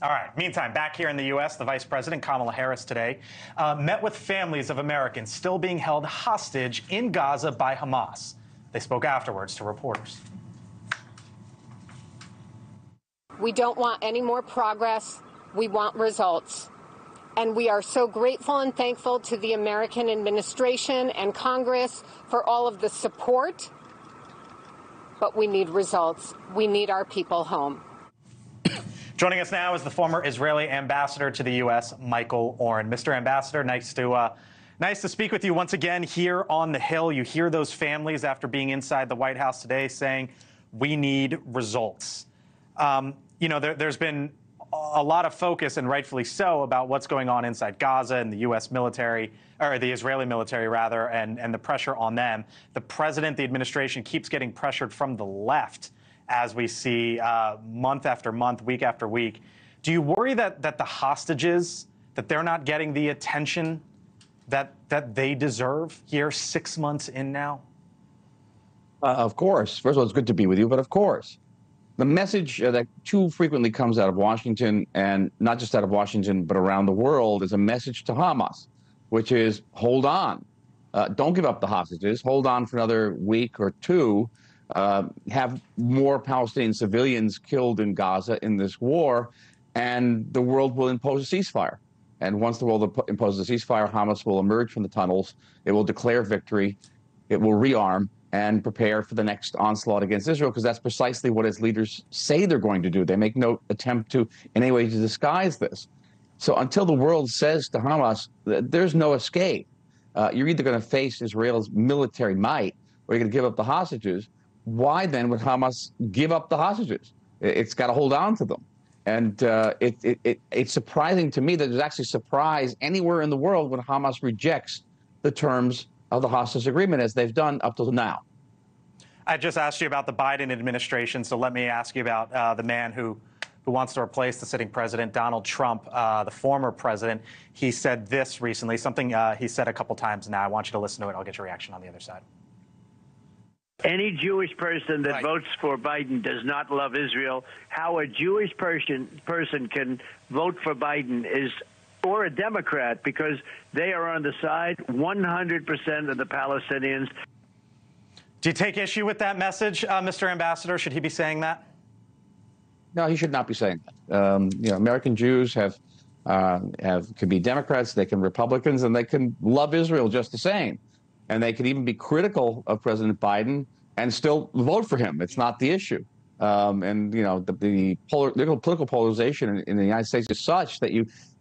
All right. Meantime, back here in the U.S., the Vice President Kamala Harris today met with families of Americans still being held hostage in Gaza by Hamas. They spoke afterwards to reporters. We don't want any more progress. We want results. And we are so grateful and thankful to the American administration and Congress for all of the support. But we need results. We need our people home. Joining us now is the former Israeli ambassador to the U.S., Michael Oren. Mr. Ambassador, nice to speak with you once again here on the Hill. You hear those families after being inside the White House today saying, we need results. There's been a lot of focus, and rightfully so, about what's going on inside Gaza and the U.S. military, or the Israeli military, rather, and the pressure on them. The president, the administration keeps getting pressured from the left, as we see month after month, week after week. Do you worry that the hostages, that they're not getting the attention that they deserve here 6 months in now? Of course. First of all, it's good to be with you, but of course. The message that too frequently comes out of Washington, and not just out of Washington, but around the world, is a message to Hamas, which is, hold on. Don't give up the hostages. Hold on for another week or two. Have more Palestinian civilians killed in Gaza in this war, and the world will impose a ceasefire. And once the world imposes a ceasefire, Hamas will emerge from the tunnels. It will declare victory. It will rearm and prepare for the next onslaught against Israel, because that's precisely what its leaders say they're going to do. They make no attempt to, in any way, to disguise this. So until the world says to Hamas, there's no escape, you're either going to face Israel's military might, or you're going to give up the hostages. Why then would Hamas give up the hostages? It's got to hold on to them. And it's surprising to me that there's actually surprise anywhere in the world when Hamas rejects the terms of the hostage agreement, as they've done up till now. I just asked you about the Biden administration, so let me ask you about the man who wants to replace the sitting president, Donald Trump, the former president. He said this recently, something he said a couple times now. I want you to listen to it. I'll get your reaction on the other side. Any Jewish person that votes for Biden does not love Israel. How a Jewish person can vote for Biden is, or a Democrat, because they are on the side 100% of the Palestinians. Do you take issue with that message, Mr. Ambassador? Should he be saying that? No, he should not be saying that. American Jews can be Democrats, they can be Republicans, and they can love Israel just the same. And they could even be critical of President Biden and still vote for him. It's not the issue. The political polarization in the United States is such that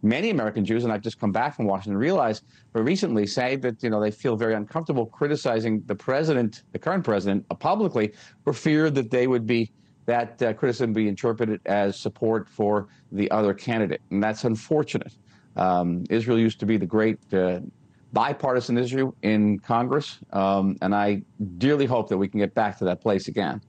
many American Jews, and I've just come back from Washington, realize, but recently say that they feel very uncomfortable criticizing the current president, publicly, for fear that that criticism be interpreted as support for the other candidate, and that's unfortunate. Israel used to be the great bipartisan issue in Congress, and I dearly hope that we can get back to that place again.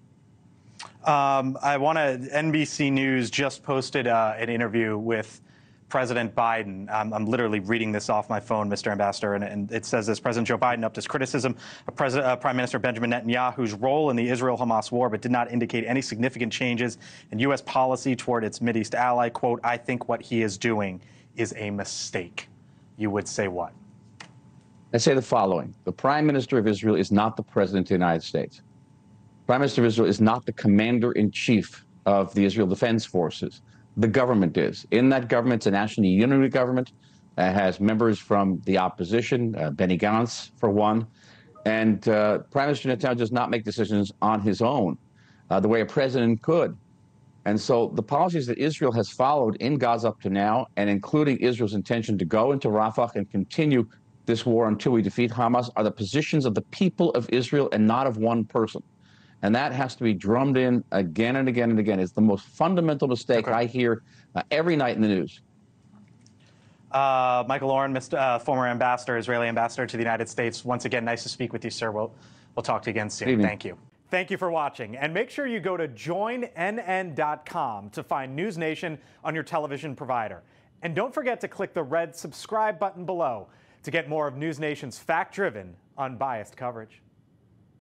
NBC News just posted an interview with President Biden. I'm literally reading this off my phone, Mr. Ambassador, and it says this: President Joe Biden upped his criticism of Prime Minister Benjamin Netanyahu's role in the Israel-Hamas war, but did not indicate any significant changes in U.S. policy toward its Mideast ally. Quote, I think what he is doing is a mistake. You would say what? I say the following. The Prime Minister of Israel is not the President of the United States. Prime Minister of Israel is not the commander-in-chief of the Israel Defense Forces. The government is. In that government, it's a national unity government. It has members from the opposition, Benny Gantz, for one. And Prime Minister Netanyahu does not make decisions on his own, the way a president could. And so the policies that Israel has followed in Gaza up to now, and including Israel's intention to go into Rafah and continue this war until we defeat Hamas, are the positions of the people of Israel and not of one person. And that has to be drummed in again and again and again. It's the most fundamental mistake I hear every night in the news. Michael Oren, former ambassador, Israeli ambassador to the United States. Once again, nice to speak with you, sir. We'll talk to you again soon. Thank you. Thank you for watching. And make sure you go to joinnn.com to find NewsNation on your television provider. And don't forget to click the red subscribe button below to get more of NewsNation's fact-driven, unbiased coverage.